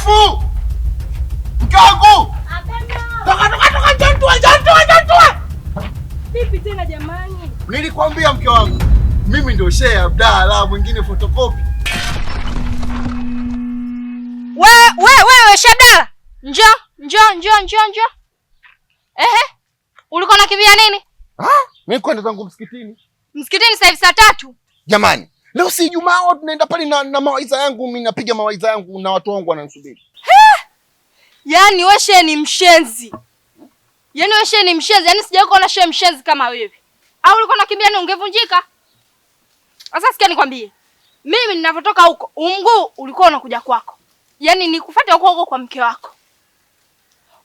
wifu! Mke wangu! Toka, njoo. Vipi tena jamani? Nilikwambia mke wangu. Mimi ndio Sheikh Abdalla, mwingine photocopy. Wewe Sheikh Abdalla. Njoo. Ehe. Ulikuwa unakimbia nini? Mimi kwenda zangu msikitini. Msikitini sasa hivi saa 3. Jamani, leo si Ijumaa, tunaenda pale na mawaidha yangu, mimi napiga mawaidha yangu na watu wangu wananisubiri. Yaani wewe Sheikh ni mshenzi. Yaani sijawahi kuona Sheikh mshenzi kama wewe. Au ulikuwa unakimbia nini, ungevunjika? Sasa sikia nikwambie. Mimi ninavyotoka huko, mguu ulikuwa unakuja kwako. Yaani nikufuate huko kwa mke wako.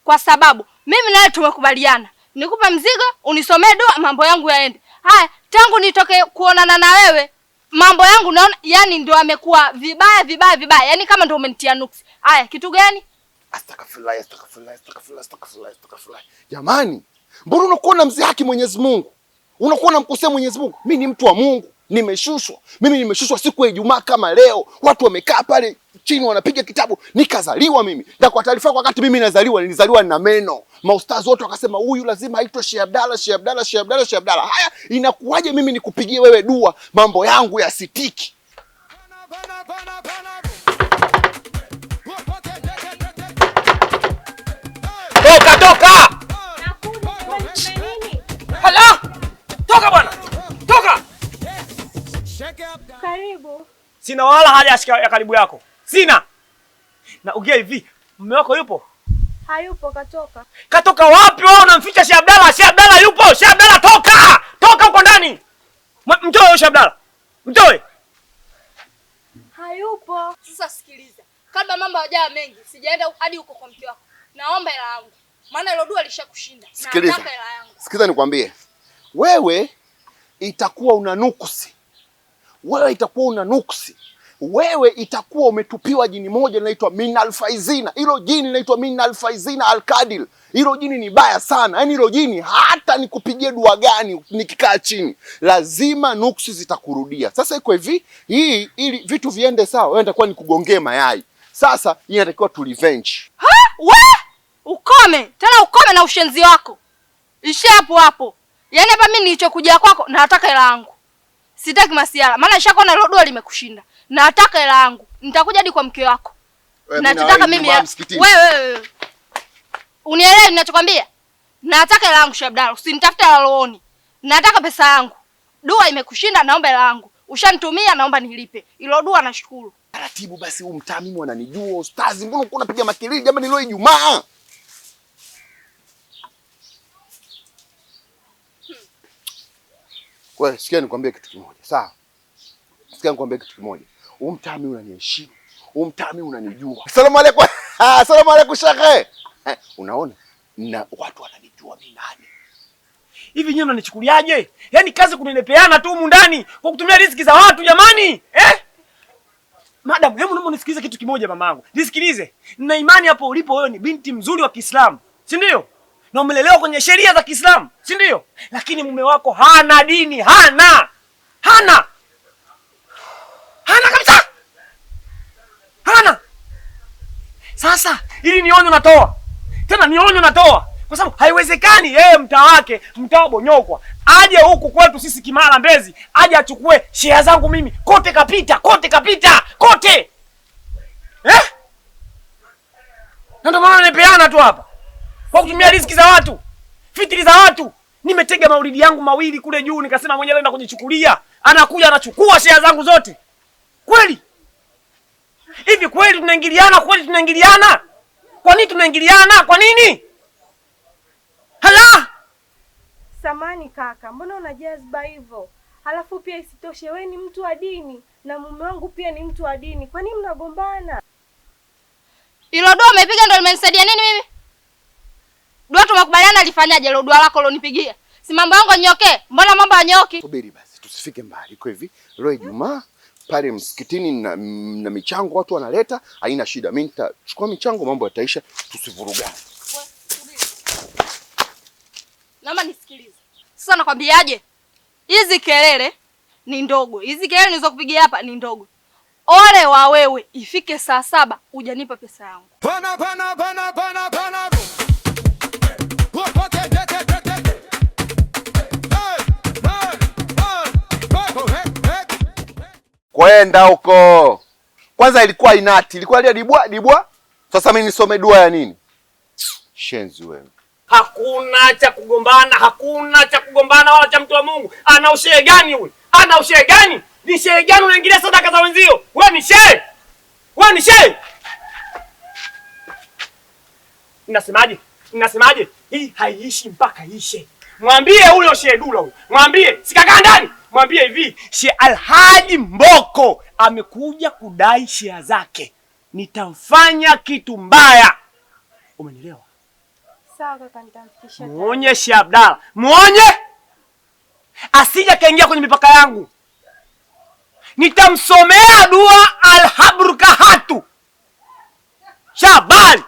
Kwa sababu mimi nawe tumekubaliana. Nikupe mzigo, unisomee dua, mambo yangu yaende. Haya, tangu nitoke kuonana na wewe, mambo yangu naona yani ndio amekuwa vibaya. Yaani kama ndio umenitia nuksi. Haya, kitu gani? Astaghfirullah. Jamani, mbona unakuwa na mzihaki Mwenyezi Mungu? Unakuwa unamkosea Mwenyezi Mungu. Mimi ni mtu wa Mungu, nimeshushwa. Mimi nimeshushwa siku ya Ijumaa kama leo. Watu wamekaa pale chini wanapiga kitabu, nikazaliwa mimi. Na kwa taarifa kwa wakati mimi nilizaliwa na meno. Maustazi wote wakasema huyu lazima aitwe Sheikh Abdalla. Haya, inakuwaje mimi nikupigie wewe dua mambo yangu yasitiki? Toka! Hala! Toka bwana! Toka! Karibu. Sina wala haja ya karibu yako. Sina. Na ugia hivi, mume wako yupo? Hayupo, katoka. Katoka wapi wewe unamficha Sheikh Abdalla? Sheikh Abdalla yupo. Sheikh Abdalla toka! Toka huko ndani. Mtoe Sheikh Abdalla. Mtoe. Hayupo. Sasa sikiliza. Kabla mambo hayajawa mengi, sijaenda hadi huko kwa mke wako. Naomba hela yangu. Maana hilo dua lishakushinda. Sikiliza. Sikiza nikwambie. Wewe itakuwa una nuksi. Wewe itakuwa umetupiwa jini moja linaitwa Minal Faizina. Hilo jini linaitwa Minal Faizina Al-Kadil. Hilo jini ni baya sana. Yaani hilo jini hata nikupigie dua gani nikikaa chini, lazima nuksi zitakurudia. Sasa iko hivi, ili vitu viende sawa, wewe nitakuwa nikugongee mayai. Sasa hii inatakiwa tu revenge. Ukome na ushenzi wako. Ishi hapo. Yaani hapa mimi nilichokuja kwako nataka hela yangu. Sitaki masiala. Maana nishakuona hilo dua limekushinda. Nataka hela yangu. Nitakuja hadi kwa mke wako. Nataka mimi wewe. Unielewe ninachokwambia? Nataka hela yangu Sheikh Abdalla. Usinitafute lalooni. Nataka pesa yangu. Dua imekushinda, naomba hela yangu. Ushanitumia, naomba nilipe. Hilo dua nashukuru. Taratibu basi, huu mtaa mimi wananijua ustazi. Mbona uko unapiga makelele jamani, leo Ijumaa? Wewe sikia nikwambie kitu kimoja. Sawa? Sikia nikwambie kitu kimoja. Huu mtaa mimi unaniheshimu. Huu mtaa mimi unanijua. Asalamu alaykum. Asalamu alaykum Sheikh. Unaona? Na watu wananijua mimi nani. Hivi nyinyi mnanichukuliaje? Yaani kazi kunilepeana tu humu ndani kwa kutumia riziki za watu jamani. Madam, hebu naomba nisikilize kitu kimoja mamangu. Nisikilize. Nina imani hapo ulipo wewe ni binti mzuri wa Kiislamu. Si ndio? Na umelelewa kwenye sheria za Kiislamu, si ndio? Lakini mume wako hana dini, hana kabisa. Hana. Sasa, ili ni onyo natoa. Tena ni onyo natoa. Kwa sababu haiwezekani yeye mtaa wake, mtaa Bonyokwa, aje huku kwetu sisi Kimara Mbezi, aje achukue share zangu mimi. Kote kapita. Na ndio maana nipeana tu hapa. Kwa kutumia riziki za watu, fitri za watu. Nimetega maulidi yangu mawili kule juu, nikasema mwenyewe naenda kujichukulia. Anakuja anachukua share zangu zote. Kweli? Hivi kweli tunaingiliana? Kwa nini tunaingiliana? Kwa nini? Hala! Samani kaka, mbona unajazba hivyo? Halafu pia isitoshe wewe ni mtu wa dini na mume wangu pia ni mtu wa dini. Kwa nini mnagombana? Hilo dua umepiga ndio limenisaidia nini mimi? Dua tumekubaliana alifanyaje hilo dua lako lonipigia? Si mambo yangu yanyoke. Mbona mambo yanyoki? Subiri basi, tusifike mbali. Iko hivi, leo Ijumaa pale msikitini na michango watu wanaleta, haina shida. Mimi nitachukua michango, mambo yataisha, tusivurugane. Naomba nisikilize. Sasa nakwambiaje? Hizi kelele ni ndogo. Hizi kelele nilizokupigia hapa ni ndogo. ole wa wewe ifike saa 7 hujanipa pesa yangu. Kwenda huko. Kwanza ilikuwa inati, ilikuwa ile dibwa. Sasa mimi nisome dua ya nini? Shenzi wewe. Hakuna cha kugombana wala cha mtu wa Mungu. Ana ushehe gani huyu? Ana ushehe gani? Ni shehe gani unaingilia sadaka za wenzio? Wewe ni shehe? Ninasemaje? Hii haiishi mpaka ishe. Mwambie huyo shehe Dula huyo. Mwambie, sikakaa ndani. Mwambie hivi, Shehe Alhaji Mboko amekuja kudai shea zake. Nitamfanya kitu mbaya. Umenielewa? Sawa kaka, nitamfikishia. Muonye Shehe Abdalla. Muonye! Asija kaingia kwenye mipaka yangu. Nitamsomea dua Al-Habrukahatu. Shabali.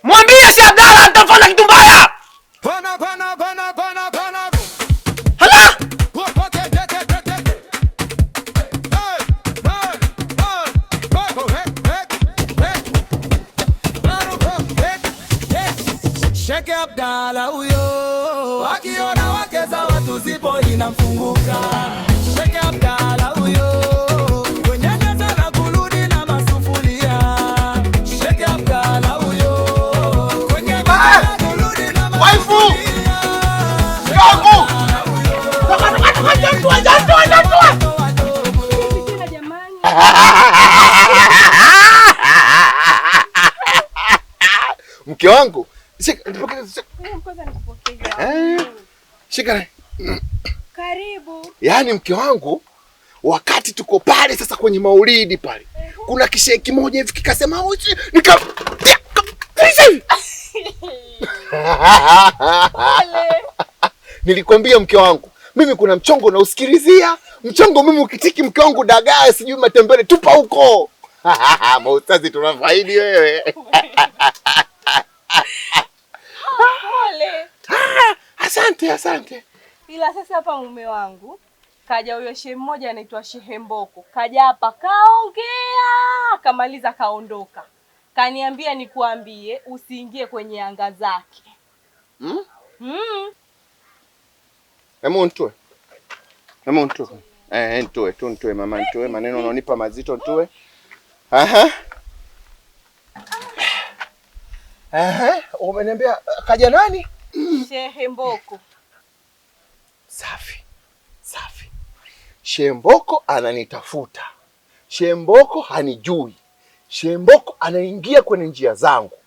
Mwambie Shehe Abdalla nitamfanya kitu mbaya. Hala! Shehe Abdalla huyo akiona wake za watu zipo inamfunguka. Shehe Abdalla huyo kwenye nyanja na kurudi na masufuria. Shehe Abdalla huyo kwenye nyanja na kurudi na masufuria. Yangu. Mke wangu. Shika. Karibu. Yaani mke wangu, wakati tuko pale sasa kwenye maulidi pale, kuna kishehe kimoja hivi kikasema nika nilikwambia mke wangu, mimi kuna mchongo na usikilizia. Mchongo mimi ukitiki mke wangu dagaa sijui matembele tupa huko. Maustazi tunafaidi wewe. Pole. Asante. Ila sasa hapa mume wangu kaja huyo shehe mmoja anaitwa Shehe Mboko. Kaja hapa kaongea, kamaliza kaondoka. Kaniambia nikuambie usiingie kwenye anga zake. Hebu nitoe mama, nitoe maneno unaonipa mazito, nitoe. Umeniambia kaja nani? Shehe Mboko. Safi. Shehe Mboko ananitafuta. Shehe Mboko hanijui. Shehe Mboko anaingia kwenye njia zangu.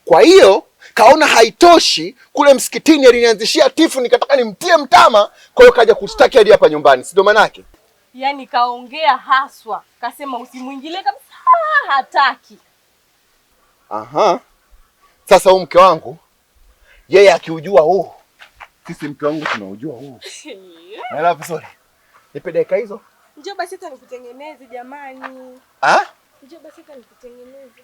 Kwa hiyo kaona haitoshi, kule msikitini alinianzishia tifu, nikataka nimtie mtama, kwa hiyo kaja kushtaki hadi hapa nyumbani. Si ndio maana yake? Yaani kaongea haswa, kasema usimuingilie kabisa, hataki. Sasa huyu mke wangu yeye akiujua huu, sisi mke wangu tunaujua huu. Naelewa vizuri. Nipe dakika hizo. Njoo basi hata nikutengeneze jamani. Njoo basi hata nikutengeneze.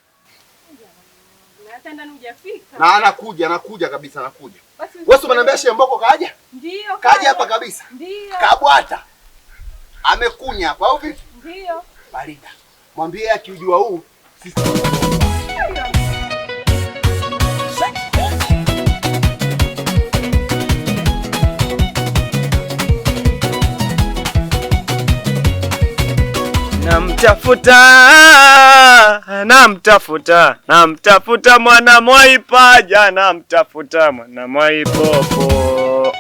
Na hata ndani hujafika. Na anakuja kabisa, anakuja. Wewe unaniambia Shehe Mboko kaja? Ndio. Kaja hapa kabisa. Ndio. Kabwata. Amekunya hapa au vipi? Ndio. Barida. Mwambie akiujua huu sisi. Namtafuta mwana Mwaipaja, namtafuta mwana Mwaipopo.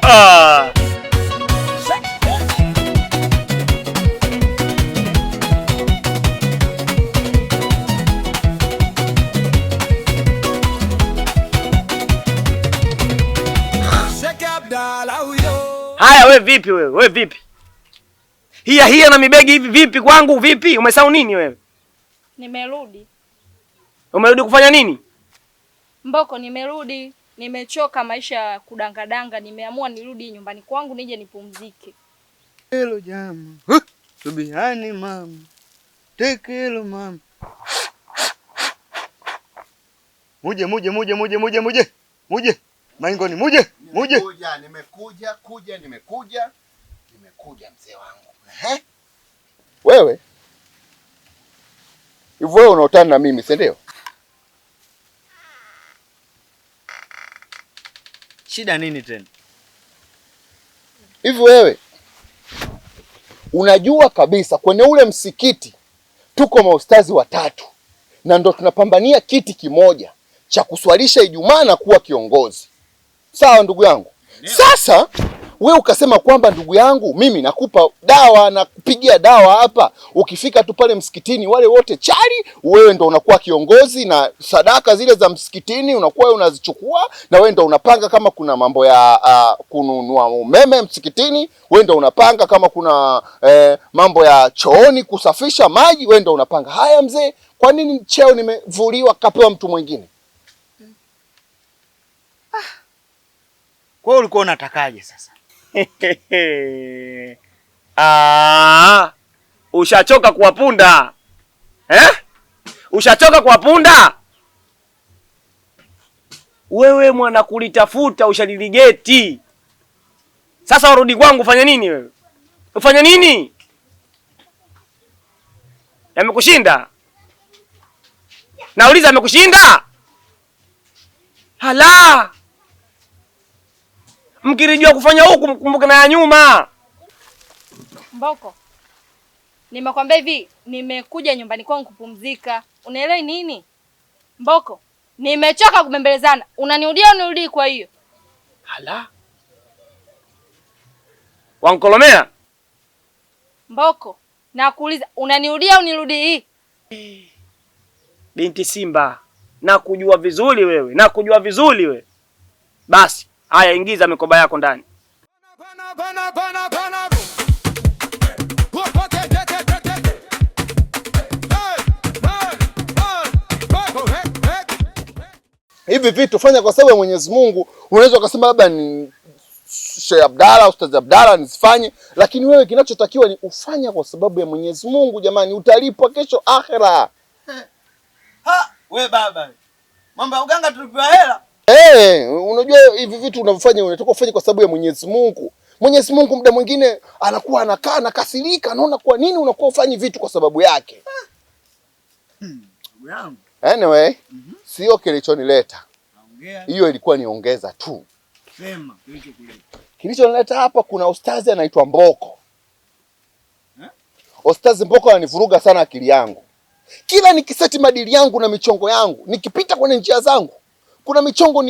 Shehe Abdalla huyo. Haya wewe vipi? Hiya na mibegi hivi vipi kwangu vipi? Umesahau nini wewe? Nimerudi. Umerudi kufanya nini? Mboko, nimerudi. Nimechoka maisha ya kudangadanga, nimeamua nirudi nyumbani kwangu nije nipumzike. Hello jama. Subihani mama. Tekelo mama. Muje. Maingoni muje. Nimekuja mzee wangu. Wewe Hivyo wewe unaotana na mimi, si ndio? Shida nini tena? Hivi wewe unajua kabisa kwenye ule msikiti tuko maustazi watatu na ndo tunapambania kiti kimoja cha kuswalisha Ijumaa na kuwa kiongozi. Sawa ndugu yangu? Sasa wewe ukasema kwamba ndugu yangu, mimi nakupa dawa na kupigia dawa hapa, ukifika tu pale msikitini wale wote chali, wewe ndo unakuwa kiongozi na sadaka zile za msikitini unakuwa wewe unazichukua, na wewe ndo unapanga kama kuna mambo ya kununua umeme msikitini, wewe ndo unapanga kama kuna mambo ya chooni kusafisha maji, wewe ndo unapanga. Haya mzee, kwa nini cheo nimevuliwa kapewa mtu mwingine? Kwa hiyo ulikuwa unatakaje sasa? Ushachoka kuwapunda Ushachoka kuwapunda wewe, mwana kulitafuta ushaliligeti. Sasa warudi kwangu, fanya nini wewe? Ufanya nini? Yamekushinda? Nauliza, yamekushinda? Hala, mkirijua kufanya huku mkumbuke na ya nyuma. Mboko, nimekwambia hivi, nimekuja nyumbani kwangu kupumzika. Unaelewa nini? Mboko, nimechoka kubembelezana. Unanirudia kwa hiyo. Hala, wankolomea. Mboko, nakuuliza, unanirudia unirudi? Binti Simba, nakujua vizuri wewe, nakujua vizuri wewe. Basi, haya, ingiza mikoba yako ndani. Hivi vitu fanya kwa sababu ya Mwenyezi Mungu. Unaweza ukasema labda ni Sheikh Abdalla, Ustaz Abdalla nisifanye, lakini wewe kinachotakiwa ni ufanya kwa sababu ya Mwenyezi Mungu. Jamani, utalipwa kesho akhera. We baba, mambo ya uganga tulipewa hela. Unajua hivi vitu unavyofanya unataka ufanye kwa sababu ya Mwenyezi Mungu. Mwenyezi Mungu muda mwingine anakuwa anakaa na kasirika, anaona kwa nini unakuwa ufanye vitu kwa sababu yake. Anyway, sio kilichonileta. Hiyo ilikuwa niongeza tu. Sema kilichokuleta. Kilichonileta hapa, kuna ustazi anaitwa Mboko. Ustazi Mboko ananivuruga sana akili yangu. Kila nikiseti madili yangu na michongo yangu, nikipita kwenye njia zangu, kuna michongo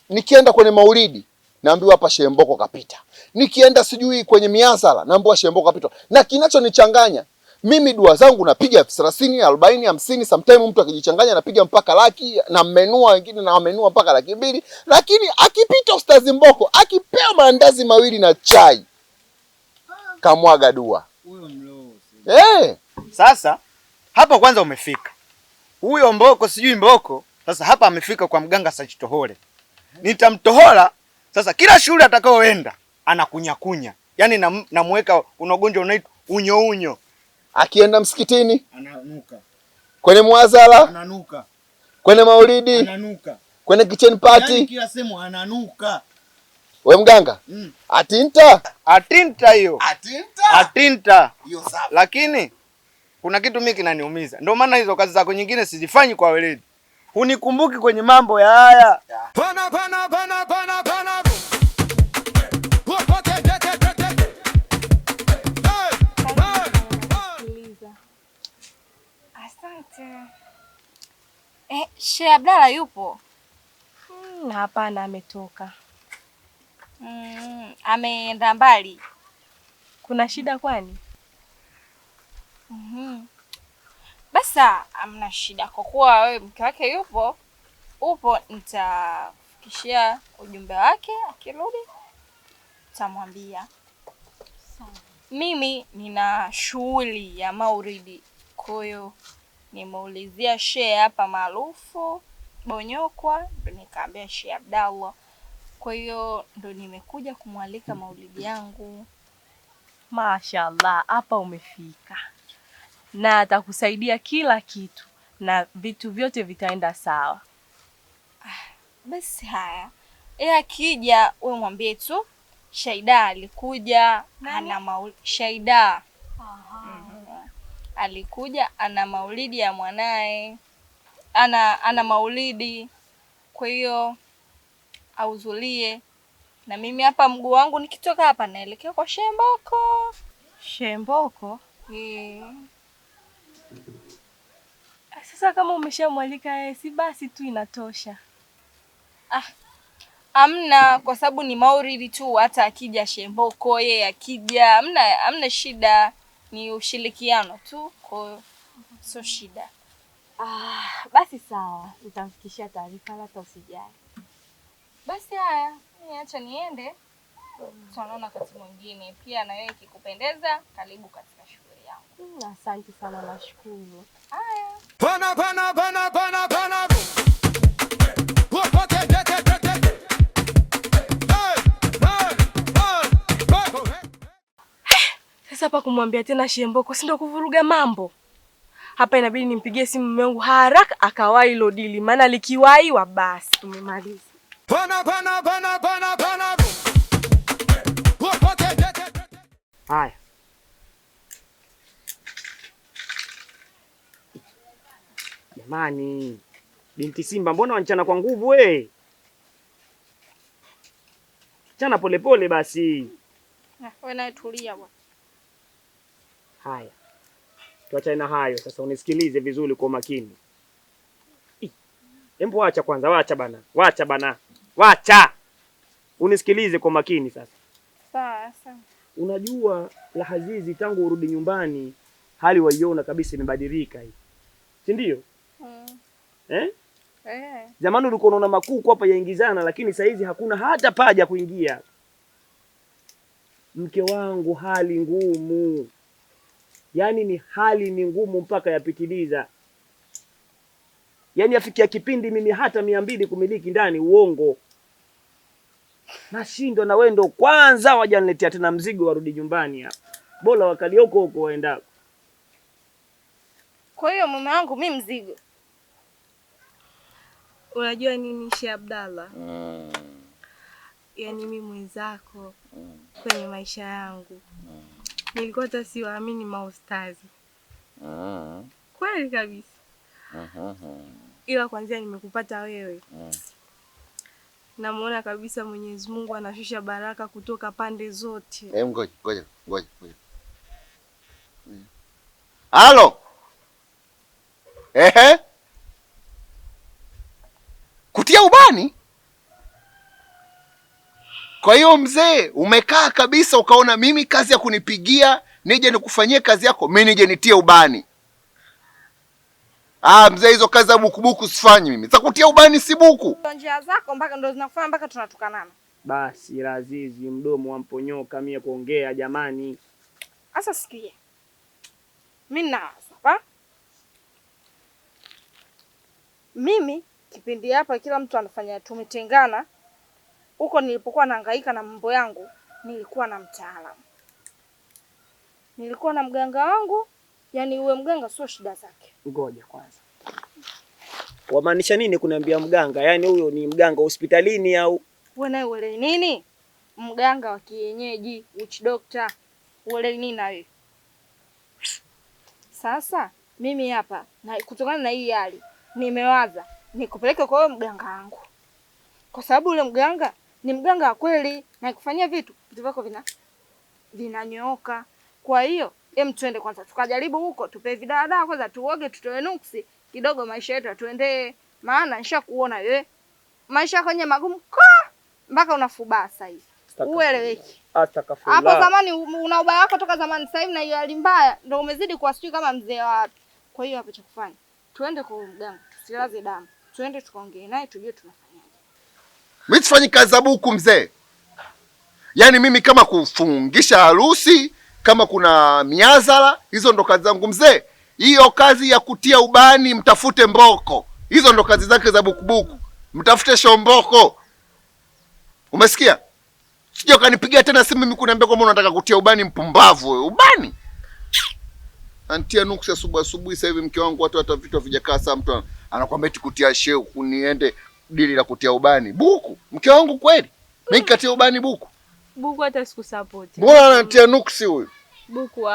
nikienda kwenye maulidi, naambiwa hapa Sheikh Mboko kapita. Nikienda sijui kwenye miasala, naambiwa Sheikh Mboko kapita. Na kinachonichanganya, mimi dua zangu napiga 30, 40, 50, sometimes mtu akijichanganya anapiga mpaka laki, na mmenua wengine na wamenua mpaka 200,000, lakini akipita ustazi Mboko, akipewa maandazi mawili na chai, kamwaga dua. Huyo mloo. Sasa hapa kwanza umefika. Huyo Mboko sijui Mboko, sasa hapa amefika kwa mganga Sachitohole. Nitamtohola, sasa kila shule atakaoenda anakunyakunya. Yaani namuweka unagonjwa unaitwa unyo. Akienda msikitini Ananuka. kwenye muazala Ananuka. kwenye maulidi Ananuka. kwenye kitchen party, Yaani kila sehemu ananuka. We mganga, Atinta hiyo. Atinta. Hiyo sawa. Lakini kuna kitu mimi kinaniumiza. Ndio maana hizo kazi zako nyingine sizifanyi kwa weledi. Hunikumbuki kwenye mambo ya haya. Pana. Asante. Sheikh Abdalla yupo? Hapana, ametoka. Ameenda mbali. Kuna shida kwani? Basa, amna shida. Kwa kuwa wewe mke wake upo, nitafikishia ujumbe wake, akirudi tamwambia. Mimi nina shughuli ya maulidi, kwa hiyo nimeulizia Sheikh hapa maarufu Bonyokwa, ndo nikaambia Sheikh Abdalla. Kwa hiyo ndo nimekuja kumwalika maulidi yangu. Mashaallah, hapa umefika. Na atakusaidia kila kitu na vitu vyote vitaenda sawa. Basi haya. Akija wewe mwambie tu Shaida alikuja ana Shaida. alikuja ana maulidi ya mwanae, ana maulidi, kwa hiyo auzulie. Na mimi hapa mguu wangu nikitoka hapa naelekea kwa Shemboko. Shemboko? Sasa kama umeshamwalika yeye, si basi tu inatosha. Amna, kwa sababu ni maulidi tu, hata akija Shemboko yeye akija, amna shida, ni ushirikiano tu, kwa hiyo sio shida. Basi sawa, nitamfikishia taarifa, hata usijali. Basi haya, acha niende. Tunaona wakati mwingine. Pia na wewe ikikupendeza, karibu katika shughuli yangu. Asante sana, nashukuru. Haya. Sasa hapa kumwambia tena Shemboko, si ndo kuvuruga mambo? Hapa inabidi nimpigie simu mume wangu haraka akawahi hilo dili, maana likiwaiwa basi tumemaliza. Haya. Jamani, binti Simba mbona wanchana kwa nguvu we? Chana polepole basi. Wewe naye tulia bwana. Haya. Tuachane na hayo sasa, unisikilize vizuri kwa makini. Embo wacha kwanza, wacha bana. Wacha. Unisikilize kwa makini sasa. Sawa. Unajua Lahazizi tangu urudi nyumbani hali waiona kabisa imebadilika hii. Si ndio? Zamani ulikuwa unaona makuku hapa yaingizana, lakini sasa hizi hakuna hata paja kuingia. Mke wangu hali ngumu. Yaani ni hali ni ngumu mpaka yapitiliza. Yaani afikia kipindi mimi hata 200 kumiliki ndani uongo. Nashindwa na wewe ndo kwanza wajaniletea tena mzigo warudi nyumbani hapa. Bora wakali huko waenda. Kwa hiyo mume wangu mimi mzigo. Unajua nini Sheikh Abdallah? Yaani mimi mwenzako kwenye maisha yangu. Nilikuwa hata siwaamini maustazi. Kweli kabisa. Ila kwanza nimekupata wewe. Namuona kabisa Mwenyezi Mungu anashusha baraka kutoka pande zote. Ngoja. Halo. Kutia ubani? Kwa hiyo mzee, umekaa kabisa ukaona mimi kazi ya kunipigia nije nikufanyie kazi yako, mimi nije nitie ubani. Mzee, hizo kazi za bukubuku sifanyi mimi. Za kutia ubani si buku. Njia zako mpaka ndo zinakufanya mpaka tunatukanana. Basi Lazizi, mdomo wamponyoka mie kuongea jamani. Sasa sikia. Mimi hapa. Mimi kipindi hapa kila mtu anafanya tumetengana. Huko nilipokuwa nahangaika na mambo yangu, nilikuwa na mtaalamu. Nilikuwa na mganga wangu, yani uwe mganga sio shida zake. Ngoja kwanza. Wamaanisha nini kuniambia mganga? Yaani huyo ni mganga hospitalini au? Wewe naye uelewi nini? Mganga wa kienyeji, witch doctor. Uelewi nini na wewe? Sasa mimi hapa na kutokana na hii hali nimewaza nikupeleke kwa wewe mganga wangu. Kwa sababu yule mganga ni mganga wa kweli na kufanyia vitu vyako vinanyooka. Kwa hiyo twende kwanza tukajaribu huko, tupe vidada kwanza tuoge, tutoe nuksi kidogo, maisha yetu tuendee. Maana nishakuona wewe maisha kwenye magumu mpaka unafubaa sasa hivi. Ueleweki. Atakafula. Hapo zamani una ubaya wako toka zamani, sasa hivi na hiyo hali mbaya ndio umezidi kuwa sijui kama mzee wapi. Kwa hiyo hapo cha kufanya, tuende kwa mganga, tusilaze damu. Tuende tukaongee naye tujue tunafanyaje. Mimi sifanyi kazi za buku mzee. Yaani mimi kama kufungisha harusi, kama kuna miazala, hizo ndo kazi zangu mzee. Hiyo kazi ya kutia ubani mtafute Mboko. Hizo ndo kazi zake za bukubuku. Mtafute Shomboko. Umesikia? Sije ukanipigia tena simu mimi kuniambia kwamba unataka kutia ubani, mpumbavu wewe. Ubani? Antia nuksi asubuhi sasa hivi mke wangu watu hata vitu vijakaa saa mtu anakuambia eti kutia sheu kuniende dili la kutia ubani. Buku. Mke wangu kweli? Mimi katia ubani buku. Buku hata siku support. Mbona anatia nuksi huyu? Buku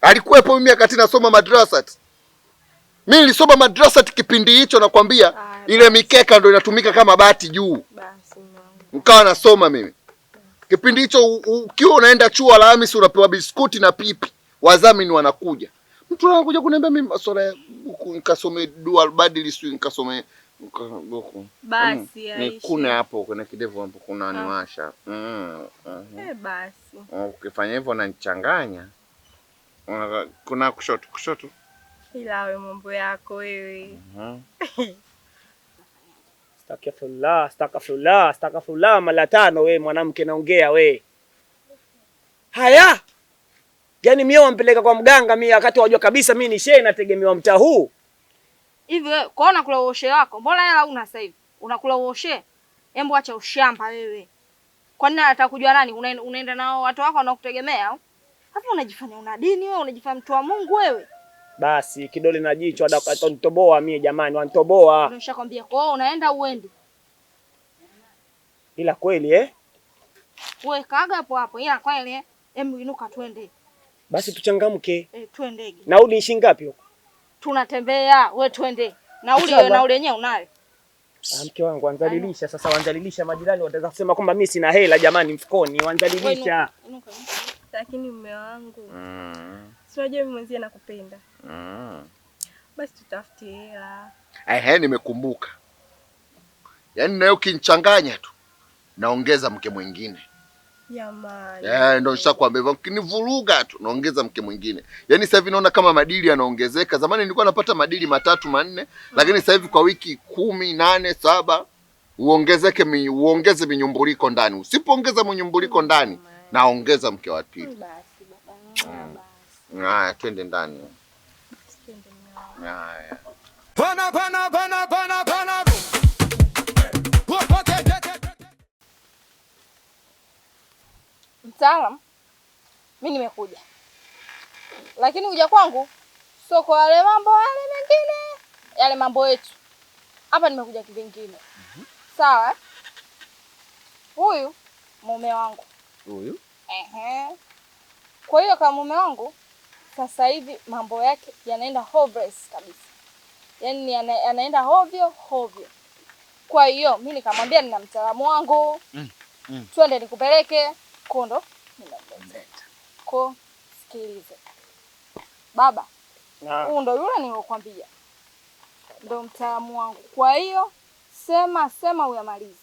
Alikuwepo mimi wakati nasoma madrasati. Mimi nilisoma madrasati kipindi hicho, nakwambia ile mikeka ndio inatumika kama bati juu. Basi nikawa nasoma mimi. Kipindi hicho ukiwa unaenda chuo Alhamisi unapewa biskuti na pipi. Wadhamini wanakuja. Mtu anakuja kuniambia mimi masuala huku nikasome dual badili sio nikasome huko. Basi ni kuna hapo kuna kidevu hapo kuna niwasha. Basi. Ukifanya hivyo unanichanganya. Kuna kushoto. Ila wewe mambo yako wewe. Astaghfirullah mara 5 wewe mwanamke naongea wewe. Haya. Yaani mimi wampeleka kwa mganga mimi wakati wajua kabisa mimi ni shehe nategemewa mtaa huu. Hivi wewe kwaona kula uoshe wako? Mbona hela una sasa hivi? Unakula uoshe? Hembu acha ushamba wewe. Kwa nini atakujua nani? Unaenda nao watu wako wanakutegemea au? Hapo unajifanya una dini wewe, unajifanya mtu wa Mungu wewe. Basi kidole na jicho atanitoboa mimi jamani, wanitoboa. Nimeshakwambia kwa hiyo unaenda uende. Ila kweli Wewe kaga hapo. Ila kweli Hebu inuka twende. Basi tuchangamke. Twendege. Nauli ni ngapi huko? Tunatembea, wewe twende. Nauli yenyewe unayo. Mke wangu wanzalilisha sasa, wanzalilisha majirani wataweza kusema kwamba mimi sina hela jamani mfukoni, wanzalilisha. Lakini mume wangu. Si unajua mimi mwenzie nakupenda. Basi tutafute hela. Nimekumbuka. Yaani nayo kinchanganya tu. Naongeza mke mwingine. Jamani. Ndio nishakwambia hivyo, kinivuruga tu naongeza mke mwingine. Yaani sasa hivi naona kama madili yanaongezeka. Zamani nilikuwa napata madili 3 4, lakini sasa hivi kwa wiki 10 8 7 uongeze minyumbuliko ndani. Usipoongeza minyumbuliko ndani, naongeza mke wa pili. Basi baba. Haya, twende ndani. Haya. Mtaalamu, mimi nimekuja. Lakini kuja kwangu sio kwa wale mambo yale mengine, yale mambo yetu. Hapa nimekuja kivingine. Sawa? Huyu mume wangu. Huyu? Kwa hiyo kama mume wangu sasa hivi mambo yake yanaenda hopeless kabisa. Yaani anaenda hovyo. Kwa hiyo mimi nikamwambia nina mtaalamu wangu. Twende nikupeleke kondo ninamleta. Ko sikilize. Baba. Huyu ndo yule niliyokuambia. Ndo mtaalamu wangu. Kwa hiyo sema uyamalize.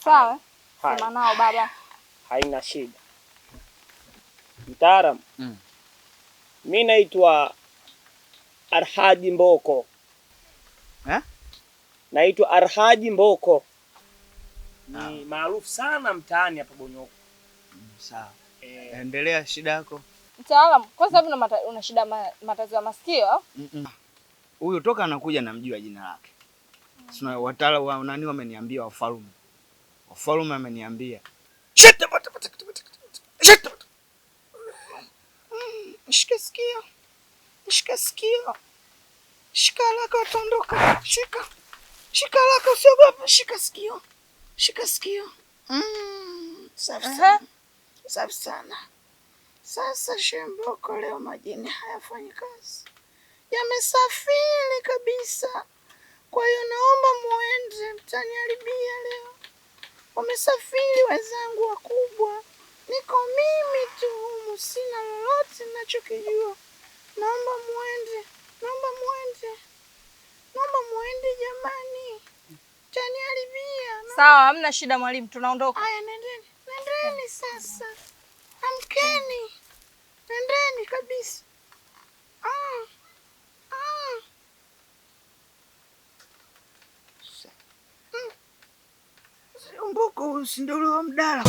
Sawa? Sema nao baba. Haina shida. Mtaalamu. Mimi naitwa Arhaji Mboko. Naitwa Arhaji Mboko. Ni maarufu sana mtaani hapa Bonyoko. Sawa. Endelea shida yako. Mtaalamu, kwa sababu una shida matatizo ya masikio? Huyo toka anakuja namjua jina lake. Sina wataalamu nani wameniambia Wafarume. Wafarume ameniambia. Shika sikio. Shika lako tondoka. Shika lako usiogope, shika sikio. Safi sana. Sasa Shemboko, leo majini hayafanyi kazi. Yamesafiri kabisa. Kwa hiyo naomba muende, mtaniharibia leo. Wamesafiri wenzangu wakubwa. Niko mimi tu humu, sina lolote ninachokijua. Naomba muende jamani. Mtaniharibia. Sawa, hamna shida mwalimu, tunaondoka. Haya, nendeni sasa. Amkeni. Nendeni kabisa. Mboko usindolo wa mdala.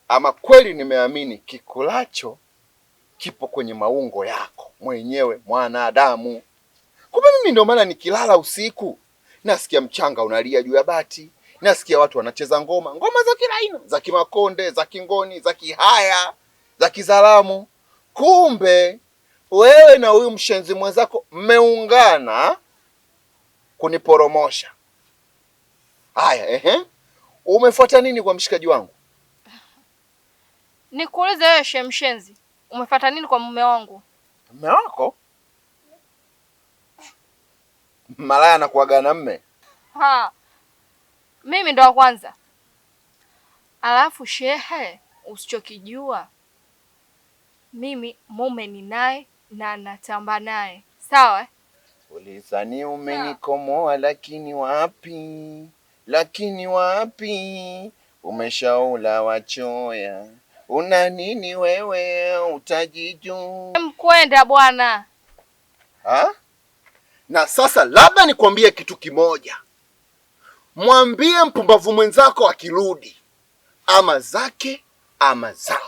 Ama kweli nimeamini kikulacho kipo kwenye maungo yako mwenyewe mwanadamu. Kumbe mimi ndio maana nikilala usiku nasikia mchanga unalia juu ya bati, nasikia watu wanacheza ngoma za kila aina, za Kimakonde, za Kingoni, za Kihaya, za Kizalamu. Kumbe wewe na huyu mshenzi mwenzako mmeungana kuniporomosha. Haya, umefuata nini kwa mshikaji wangu? Nikuulize wewe shemshenzi, umefuata nini kwa mume wangu? Mume wako? Malaya na kuaga na mme? Mimi ndo wa kwanza. Alafu shehe, usichokijua, mimi mume ni naye na natamba naye. Sawa? Ulizani umenikomoa, lakini wapi? Umeshaula wachoya. Una nini wewe utajiju? Mkwenda bwana. Na sasa labda nikwambie kitu kimoja. Mwambie mpumbavu mwenzako akirudi, ama zake ama zangu.